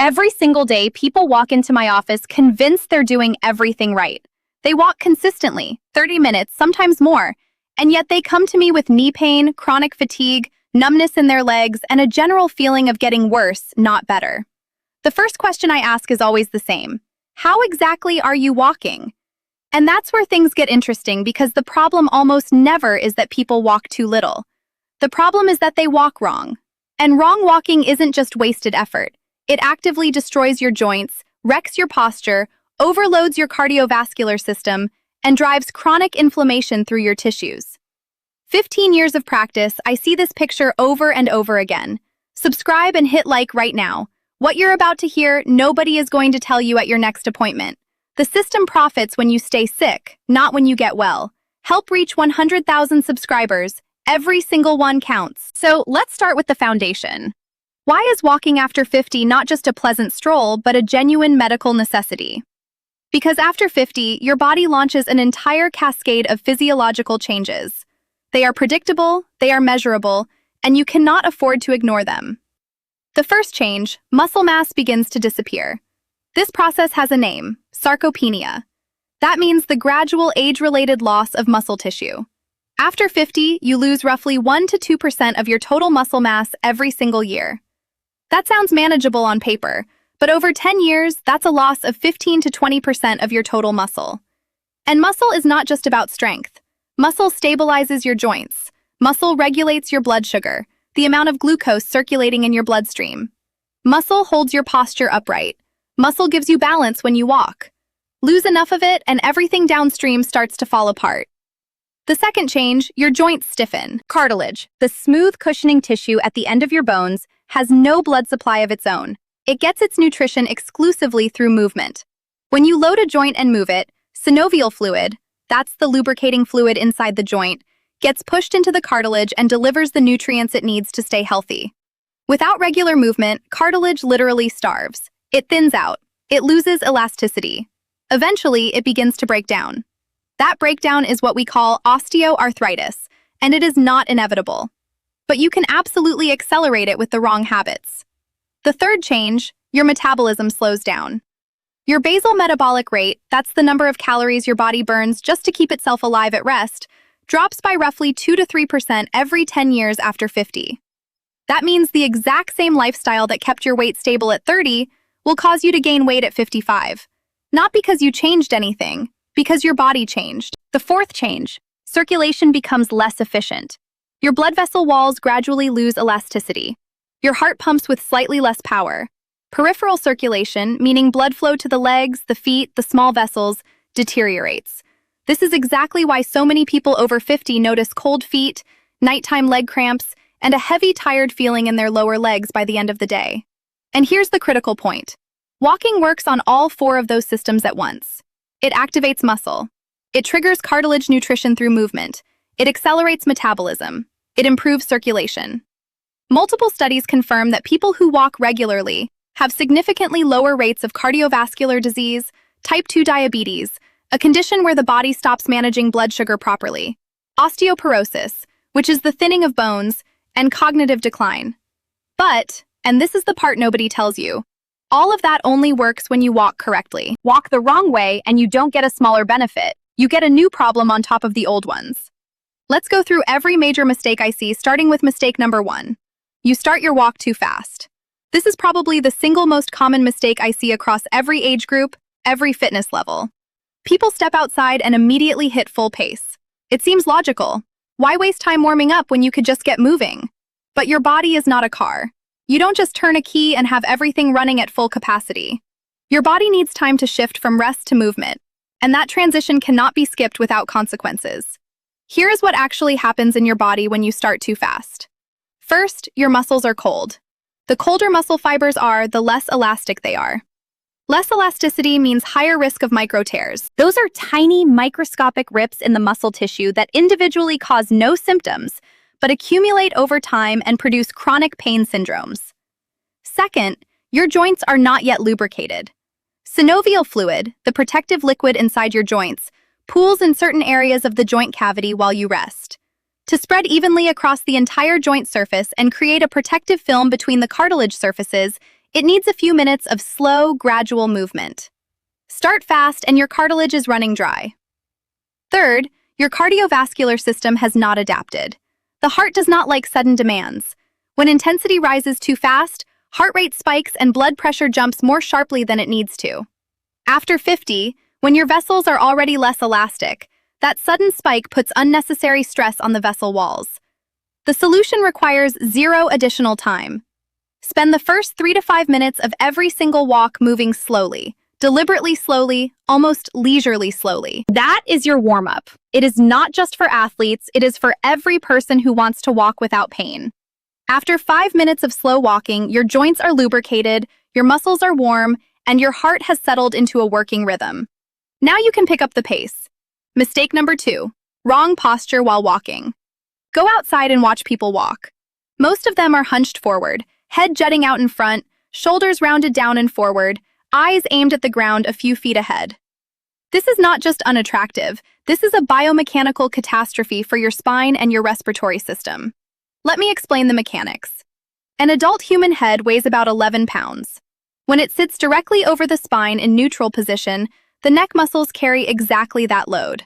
Every single day, people walk into my office convinced they're doing everything right. They walk consistently, 30 minutes, sometimes more, and yet they come to me with knee pain, chronic fatigue, numbness in their legs, and a general feeling of getting worse, not better. The first question I ask is always the same. How exactly are you walking? And that's where things get interesting because the problem almost never is that people walk too little. The problem is that they walk wrong. And wrong walking isn't just wasted effort. It actively destroys your joints, wrecks your posture, overloads your cardiovascular system, and drives chronic inflammation through your tissues. 15 years of practice, I see this picture over and over again. Subscribe and hit like right now. What you're about to hear, nobody is going to tell you at your next appointment. The system profits when you stay sick, not when you get well. Help reach 100,000 subscribers. Every single one counts. So let's start with the foundation. Why is walking after 50 not just a pleasant stroll, but a genuine medical necessity? Because after 50, your body launches an entire cascade of physiological changes. They are predictable, they are measurable, and you cannot afford to ignore them. The first change, muscle mass begins to disappear. This process has a name, sarcopenia. That means the gradual age-related loss of muscle tissue. After 50, you lose roughly 1 to 2% of your total muscle mass every single year. That sounds manageable on paper, but over 10 years, that's a loss of 15 to 20% of your total muscle. And muscle is not just about strength. Muscle stabilizes your joints. Muscle regulates your blood sugar, the amount of glucose circulating in your bloodstream. Muscle holds your posture upright. Muscle gives you balance when you walk. Lose enough of it, and everything downstream starts to fall apart. The second change, your joints stiffen. Cartilage, the smooth cushioning tissue at the end of your bones, has no blood supply of its own. It gets its nutrition exclusively through movement. When you load a joint and move it, synovial fluid, that's the lubricating fluid inside the joint, gets pushed into the cartilage and delivers the nutrients it needs to stay healthy. Without regular movement, cartilage literally starves. It thins out. It loses elasticity. Eventually, it begins to break down. That breakdown is what we call osteoarthritis, and it is not inevitable. But you can absolutely accelerate it with the wrong habits. The third change, your metabolism slows down. Your basal metabolic rate, that's the number of calories your body burns just to keep itself alive at rest, drops by roughly 2 to 3% every 10 years after 50. That means the exact same lifestyle that kept your weight stable at 30 will cause you to gain weight at 55. Not because you changed anything, because your body changed. The fourth change, circulation becomes less efficient. Your blood vessel walls gradually lose elasticity. Your heart pumps with slightly less power. Peripheral circulation, meaning blood flow to the legs, the feet, the small vessels, deteriorates. This is exactly why so many people over 50 notice cold feet, nighttime leg cramps, and a heavy, tired feeling in their lower legs by the end of the day. And here's the critical point. Walking works on all 4 of those systems at once. It activates muscle. It triggers cartilage nutrition through movement. It accelerates metabolism. It improves circulation. Multiple studies confirm that people who walk regularly have significantly lower rates of cardiovascular disease, type 2 diabetes, a condition where the body stops managing blood sugar properly, osteoporosis, which is the thinning of bones, and cognitive decline. But, and this is the part nobody tells you, all of that only works when you walk correctly. Walk the wrong way and you don't get a smaller benefit. You get a new problem on top of the old ones. Let's go through every major mistake I see, starting with mistake number 1. You start your walk too fast. This is probably the single most common mistake I see across every age group, every fitness level. People step outside and immediately hit full pace. It seems logical. Why waste time warming up when you could just get moving? But your body is not a car. You don't just turn a key and have everything running at full capacity. Your body needs time to shift from rest to movement, and that transition cannot be skipped without consequences. Here is what actually happens in your body when you start too fast. First, your muscles are cold. The colder muscle fibers are, the less elastic they are. Less elasticity means higher risk of micro tears. Those are tiny, microscopic rips in the muscle tissue that individually cause no symptoms, but accumulate over time and produce chronic pain syndromes. Second, your joints are not yet lubricated. Synovial fluid, the protective liquid inside your joints, pools in certain areas of the joint cavity while you rest. To spread evenly across the entire joint surface and create a protective film between the cartilage surfaces, It needs a few minutes of slow, gradual movement. Start fast and your cartilage is running dry. Third, your cardiovascular system has not adapted. The heart does not like sudden demands. When intensity rises too fast, heart rate spikes and blood pressure jumps more sharply than it needs to. After 50, when your vessels are already less elastic, that sudden spike puts unnecessary stress on the vessel walls. The solution requires 0 additional time. Spend the first 3 to 5 minutes of every single walk moving slowly, deliberately slowly, almost leisurely slowly. That is your warm-up. It is not just for athletes, it is for every person who wants to walk without pain. After 5 minutes of slow walking, your joints are lubricated, your muscles are warm, and your heart has settled into a working rhythm. Now you can pick up the pace. Mistake number 2, wrong posture while walking. Go outside and watch people walk. Most of them are hunched forward, head jutting out in front, shoulders rounded down and forward, eyes aimed at the ground a few feet ahead. This is not just unattractive, this is a biomechanical catastrophe for your spine and your respiratory system. Let me explain the mechanics. An adult human head weighs about 11 pounds. When it sits directly over the spine in neutral position, the neck muscles carry exactly that load.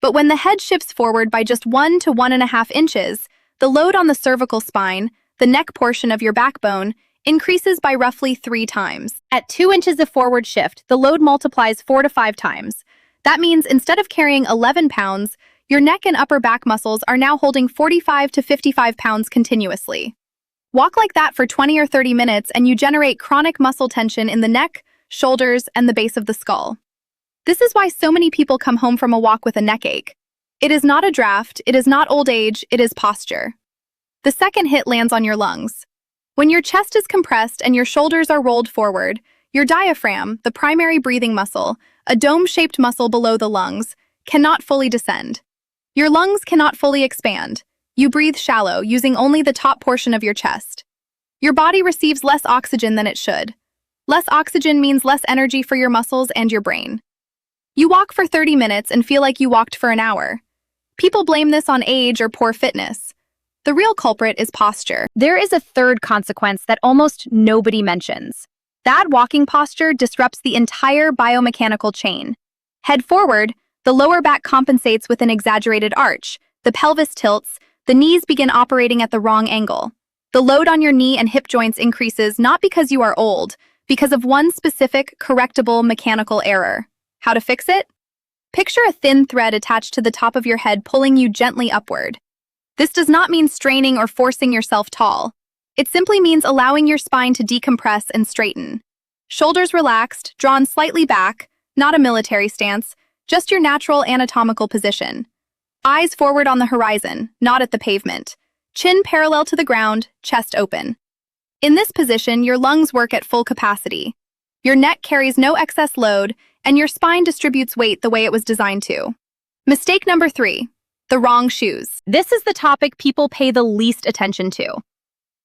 But when the head shifts forward by just 1 to 1.5 inches, the load on the cervical spine, the neck portion of your backbone, increases by roughly 3 times. At 2 inches of forward shift, the load multiplies 4 to 5 times. That means instead of carrying 11 pounds, your neck and upper back muscles are now holding 45 to 55 pounds continuously. Walk like that for 20 or 30 minutes and you generate chronic muscle tension in the neck, shoulders, and the base of the skull. This is why so many people come home from a walk with a neck ache. It is not a draft, it is not old age, it is posture. The second hit lands on your lungs. When your chest is compressed and your shoulders are rolled forward, your diaphragm, the primary breathing muscle, a dome-shaped muscle below the lungs, cannot fully descend. Your lungs cannot fully expand. You breathe shallow, using only the top portion of your chest. Your body receives less oxygen than it should. Less oxygen means less energy for your muscles and your brain. You walk for 30 minutes and feel like you walked for an hour. People blame this on age or poor fitness. The real culprit is posture. There is a third consequence that almost nobody mentions. Bad walking posture disrupts the entire biomechanical chain. Head forward, the lower back compensates with an exaggerated arch, the pelvis tilts, the knees begin operating at the wrong angle. The load on your knee and hip joints increases not because you are old, because of one specific, correctable mechanical error. How to fix it? Picture a thin thread attached to the top of your head pulling you gently upward. This does not mean straining or forcing yourself tall. It simply means allowing your spine to decompress and straighten. Shoulders relaxed, drawn slightly back, not a military stance, just your natural anatomical position. Eyes forward on the horizon, not at the pavement. Chin parallel to the ground, chest open. In this position, your lungs work at full capacity. Your neck carries no excess load, and your spine distributes weight the way it was designed to. Mistake number 3, the wrong shoes. This is the topic people pay the least attention to.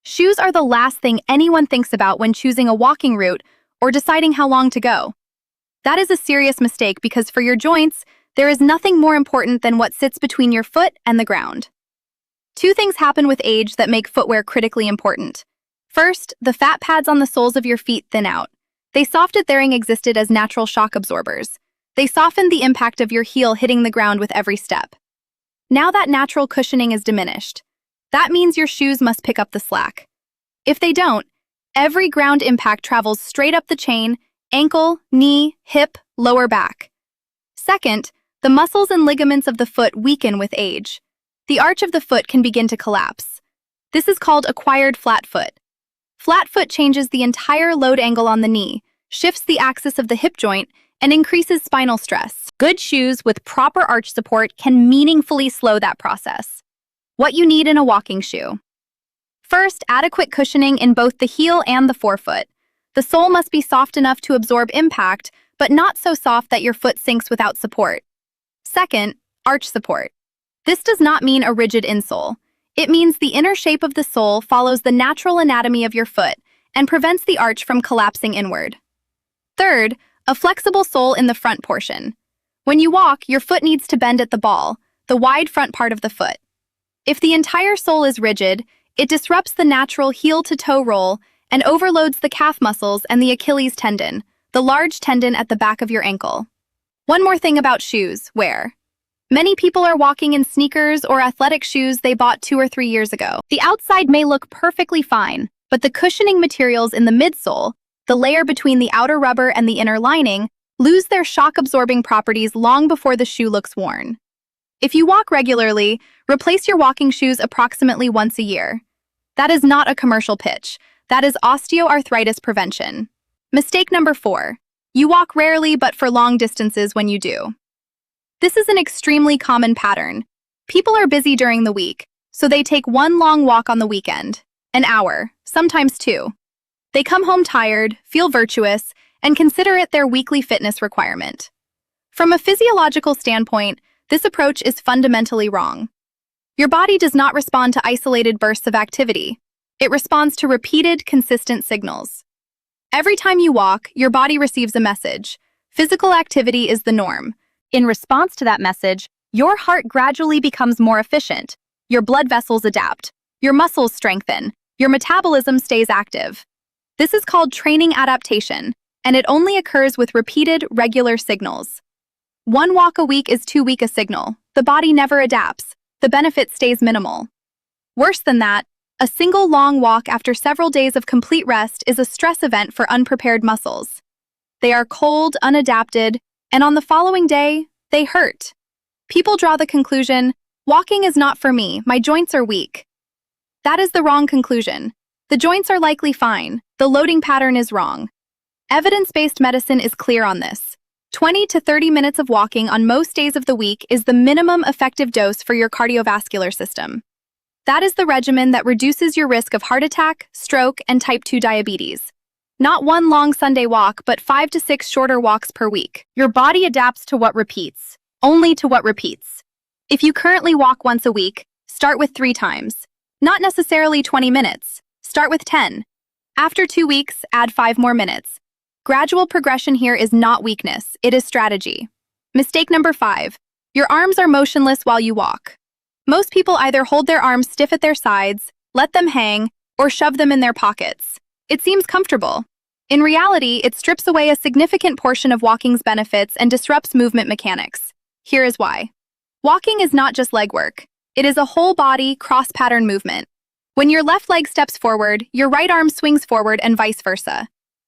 Shoes are the last thing anyone thinks about when choosing a walking route or deciding how long to go. That is a serious mistake because for your joints, there is nothing more important than what sits between your foot and the ground. 2 things happen with age that make footwear critically important. First, the fat pads on the soles of your feet thin out. They soft theoring existed as natural shock absorbers. They softened the impact of your heel hitting the ground with every step. Now that natural cushioning is diminished. That means your shoes must pick up the slack. If they don't, every ground impact travels straight up the chain, ankle, knee, hip, lower back. Second, the muscles and ligaments of the foot weaken with age. The arch of the foot can begin to collapse. This is called acquired flat foot. Flat foot changes the entire load angle on the knee, shifts the axis of the hip joint, and increases spinal stress. Good shoes with proper arch support can meaningfully slow that process. What you need in a walking shoe. First, adequate cushioning in both the heel and the forefoot. The sole must be soft enough to absorb impact, but not so soft that your foot sinks without support. Second, arch support. This does not mean a rigid insole. It means the inner shape of the sole follows the natural anatomy of your foot and prevents the arch from collapsing inward. Third, a flexible sole in the front portion. When you walk, your foot needs to bend at the ball, the wide front part of the foot. If the entire sole is rigid, it disrupts the natural heel-to-toe roll and overloads the calf muscles and the Achilles tendon, the large tendon at the back of your ankle. One more thing about shoes: wear. Many people are walking in sneakers or athletic shoes they bought 2 or 3 years ago. The outside may look perfectly fine, but the cushioning materials in the midsole, the layer between the outer rubber and the inner lining, lose their shock-absorbing properties long before the shoe looks worn. If you walk regularly, replace your walking shoes approximately once a year. That is not a commercial pitch. That is osteoarthritis prevention. Mistake number 4. You walk rarely but for long distances when you do. This is an extremely common pattern. People are busy during the week, so they take one long walk on the weekend. An hour, sometimes 2. They come home tired, feel virtuous, and consider it their weekly fitness requirement. From a physiological standpoint, this approach is fundamentally wrong. Your body does not respond to isolated bursts of activity. It responds to repeated, consistent signals. Every time you walk, your body receives a message. Physical activity is the norm. In response to that message, your heart gradually becomes more efficient. Your blood vessels adapt. Your muscles strengthen. Your metabolism stays active. This is called training adaptation, and it only occurs with repeated, regular signals. One walk a week is too weak a signal. The body never adapts. The benefit stays minimal. Worse than that, a single long walk after several days of complete rest is a stress event for unprepared muscles. They are cold, unadapted, and on the following day, they hurt. People draw the conclusion, walking is not for me, my joints are weak. That is the wrong conclusion. The joints are likely fine. The loading pattern is wrong. Evidence-based medicine is clear on this. 20 to 30 minutes of walking on most days of the week is the minimum effective dose for your cardiovascular system. That is the regimen that reduces your risk of heart attack, stroke, and type 2 diabetes. Not one long Sunday walk, but 5 to 6 shorter walks per week. Your body adapts to what repeats, only to what repeats. If you currently walk once a week, start with 3 times. Not necessarily 20 minutes. Start with 10. After 2 weeks, add 5 more minutes. Gradual progression here is not weakness, it is strategy. Mistake number 5. Your arms are motionless while you walk. Most people either hold their arms stiff at their sides, let them hang, or shove them in their pockets. It seems comfortable. In reality, it strips away a significant portion of walking's benefits and disrupts movement mechanics. Here is why. Walking is not just leg work. It is a whole-body, cross-pattern movement. When your left leg steps forward, your right arm swings forward and vice versa.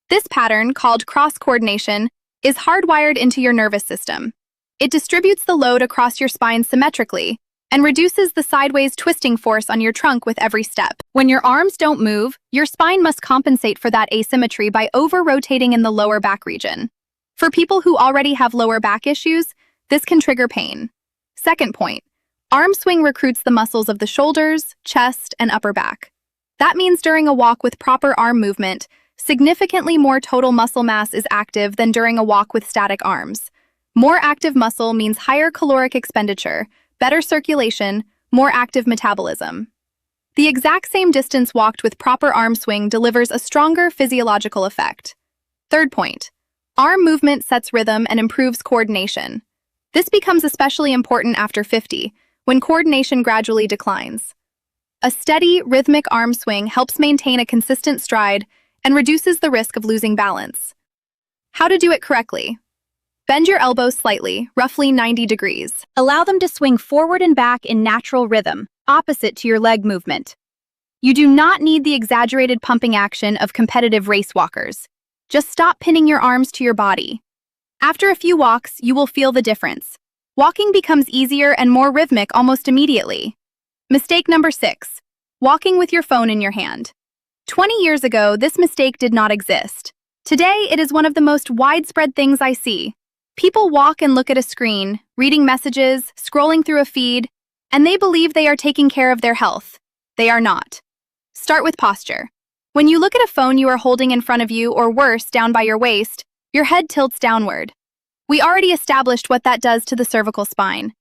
This pattern, called cross-coordination, is hardwired into your nervous system. It distributes the load across your spine symmetrically and reduces the sideways twisting force on your trunk with every step. When your arms don't move, your spine must compensate for that asymmetry by over-rotating in the lower back region. For people who already have lower back issues, this can trigger pain. Second point, arm swing recruits the muscles of the shoulders, chest, and upper back. That means during a walk with proper arm movement, significantly more total muscle mass is active than during a walk with static arms. More active muscle means higher caloric expenditure, better circulation, more active metabolism. The exact same distance walked with proper arm swing delivers a stronger physiological effect. Third point, arm movement sets rhythm and improves coordination. This becomes especially important after 50, when coordination gradually declines. A steady, rhythmic arm swing helps maintain a consistent stride and reduces the risk of losing balance. How to do it correctly? Bend your elbows slightly, roughly 90 degrees. Allow them to swing forward and back in natural rhythm, opposite to your leg movement. You do not need the exaggerated pumping action of competitive race walkers. Just stop pinning your arms to your body. After a few walks, you will feel the difference. Walking becomes easier and more rhythmic almost immediately. Mistake number 6. Walking with your phone in your hand. 20 years ago, this mistake did not exist. Today, it is one of the most widespread things I see. People walk and look at a screen, reading messages, scrolling through a feed, and they believe they are taking care of their health. They are not. Start with posture. When you look at a phone you are holding in front of you, or worse, down by your waist, your head tilts downward. We already established what that does to the cervical spine.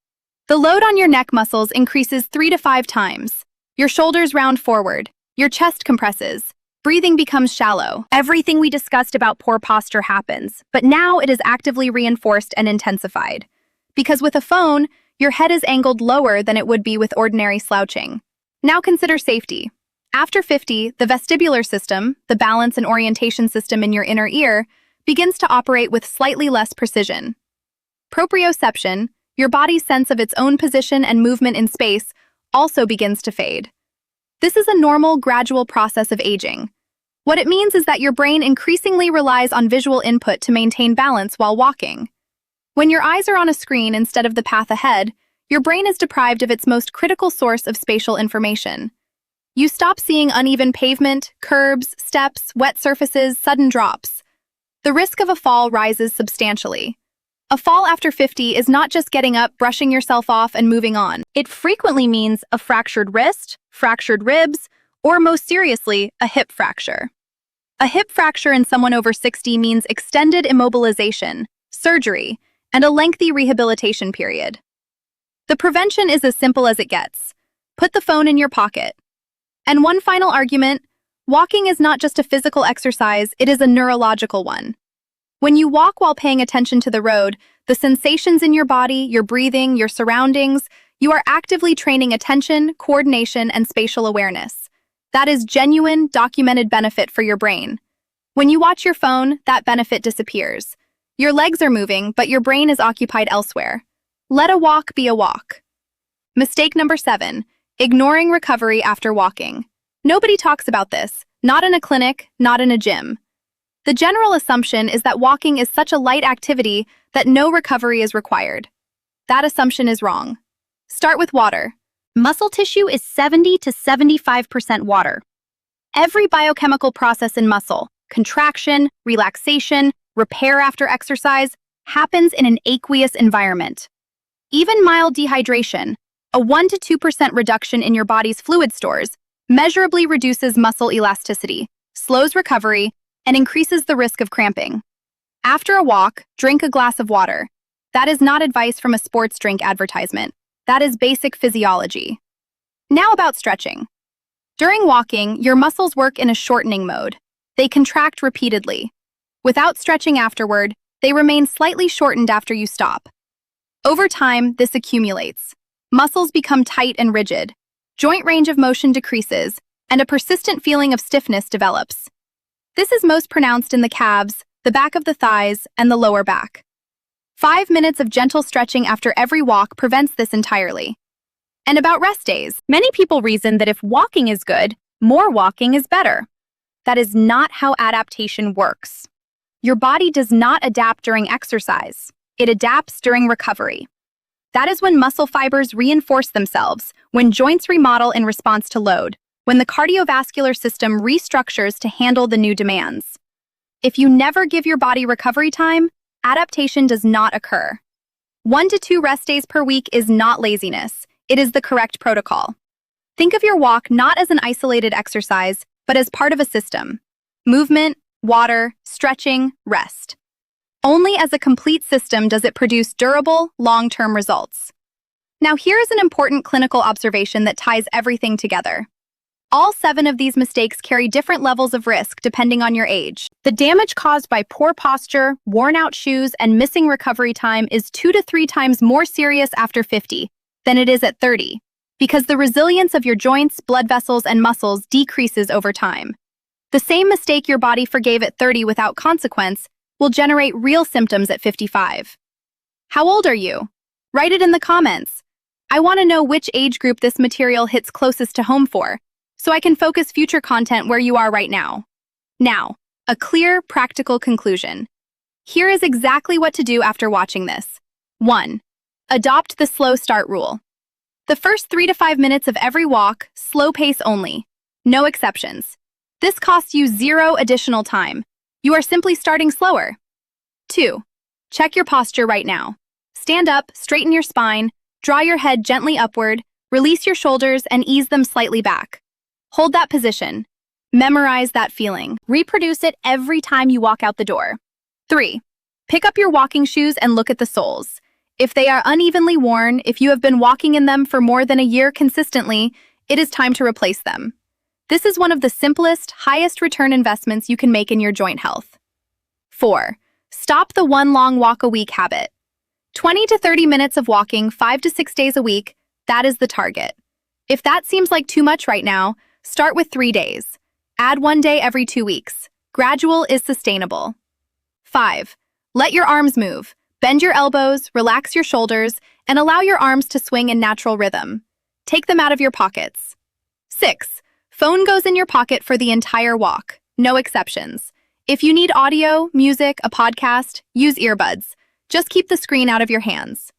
The load on your neck muscles increases 3 to 5 times. Your shoulders round forward. Your chest compresses. Breathing becomes shallow. Everything we discussed about poor posture happens, but now it is actively reinforced and intensified. Because with a phone, your head is angled lower than it would be with ordinary slouching. Now consider safety. After 50, the vestibular system, the balance and orientation system in your inner ear, begins to operate with slightly less precision. Proprioception, your body's sense of its own position and movement in space, also begins to fade. This is a normal, gradual process of aging. What it means is that your brain increasingly relies on visual input to maintain balance while walking. When your eyes are on a screen instead of the path ahead, your brain is deprived of its most critical source of spatial information. You stop seeing uneven pavement, curbs, steps, wet surfaces, sudden drops. The risk of a fall rises substantially. A fall after 50 is not just getting up, brushing yourself off, and moving on. It frequently means a fractured wrist, fractured ribs, or most seriously, a hip fracture. A hip fracture in someone over 60 means extended immobilization, surgery, and a lengthy rehabilitation period. The prevention is as simple as it gets. Put the phone in your pocket. And one final argument, walking is not just a physical exercise, it is a neurological one. When you walk while paying attention to the road, the sensations in your body, your breathing, your surroundings, you are actively training attention, coordination, and spatial awareness. That is genuine, documented benefit for your brain. When you watch your phone, that benefit disappears. Your legs are moving, but your brain is occupied elsewhere. Let a walk be a walk. Mistake number 7, ignoring recovery after walking. Nobody talks about this, not in a clinic, not in a gym. The general assumption is that walking is such a light activity that no recovery is required. That assumption is wrong. Start with water. Muscle tissue is 70 to 75% water. Every biochemical process in muscle, contraction, relaxation, repair after exercise, happens in an aqueous environment. Even mild dehydration, a 1 to 2% reduction in your body's fluid stores, measurably reduces muscle elasticity, slows recovery, and increases the risk of cramping. After a walk, drink a glass of water. That is not advice from a sports drink advertisement. That is basic physiology. Now about stretching. During walking, your muscles work in a shortening mode. They contract repeatedly. Without stretching afterward, they remain slightly shortened after you stop. Over time, this accumulates. Muscles become tight and rigid. Joint range of motion decreases, and a persistent feeling of stiffness develops. This is most pronounced in the calves, the back of the thighs, and the lower back. 5 minutes of gentle stretching after every walk prevents this entirely. And about rest days, many people reason that if walking is good, more walking is better. That is not how adaptation works. Your body does not adapt during exercise. It adapts during recovery. That is when muscle fibers reinforce themselves, when joints remodel in response to load, when the cardiovascular system restructures to handle the new demands. If you never give your body recovery time, adaptation does not occur. 1 to 2 rest days per week is not laziness. It is the correct protocol. Think of your walk not as an isolated exercise, but as part of a system. Movement, water, stretching, rest. Only as a complete system does it produce durable, long-term results. Now here is an important clinical observation that ties everything together. All 7 of these mistakes carry different levels of risk depending on your age. The damage caused by poor posture, worn-out shoes, and missing recovery time is 2 to 3 times more serious after 50 than it is at 30, because the resilience of your joints, blood vessels, and muscles decreases over time. The same mistake your body forgave at 30 without consequence will generate real symptoms at 55. How old are you? Write it in the comments. I want to know which age group this material hits closest to home for, so I can focus future content where you are right now. Now, a clear, practical conclusion. Here is exactly what to do after watching this. 1. Adopt the slow start rule. The first 3 to 5 minutes of every walk, slow pace only. No exceptions. This costs you 0 additional time. You are simply starting slower. 2. Check your posture right now. Stand up, straighten your spine, draw your head gently upward, release your shoulders, and ease them slightly back. Hold that position. Memorize that feeling. Reproduce it every time you walk out the door. 3. Pick up your walking shoes and look at the soles. If they are unevenly worn, if you have been walking in them for more than a year consistently, it is time to replace them. This is one of the simplest, highest return investments you can make in your joint health. 4. Stop the one long walk a week habit. 20 to 30 minutes of walking 5 to 6 days a week, that is the target. If that seems like too much right now, Start with 3 days. Add 1 day every 2 weeks. Gradual is sustainable. 5. Let your arms move. Bend your elbows, relax your shoulders, and allow your arms to swing in natural rhythm. Take them out of your pockets. 6. Phone goes in your pocket for the entire walk. No exceptions. If you need audio, music, a podcast, use earbuds. Just keep the screen out of your hands.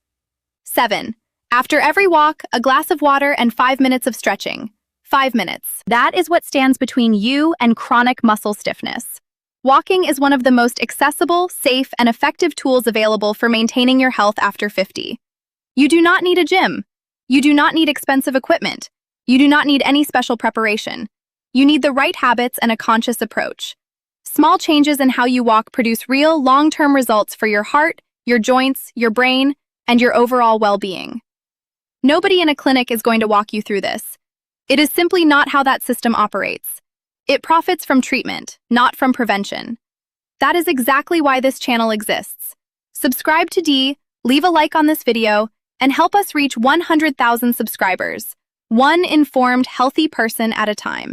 7. After every walk, a glass of water and 5 minutes of stretching. 5 minutes. That is what stands between you and chronic muscle stiffness. Walking is one of the most accessible, safe, and effective tools available for maintaining your health after 50. You do not need a gym. You do not need expensive equipment. You do not need any special preparation. You need the right habits and a conscious approach. Small changes in how you walk produce real, long-term results for your heart, your joints, your brain, and your overall well-being. Nobody in a clinic is going to walk you through this. It is simply not how that system operates. It profits from treatment, not from prevention. That is exactly why this channel exists. Subscribe to D, leave a like on this video, and help us reach 100,000 subscribers, one informed, healthy person at a time.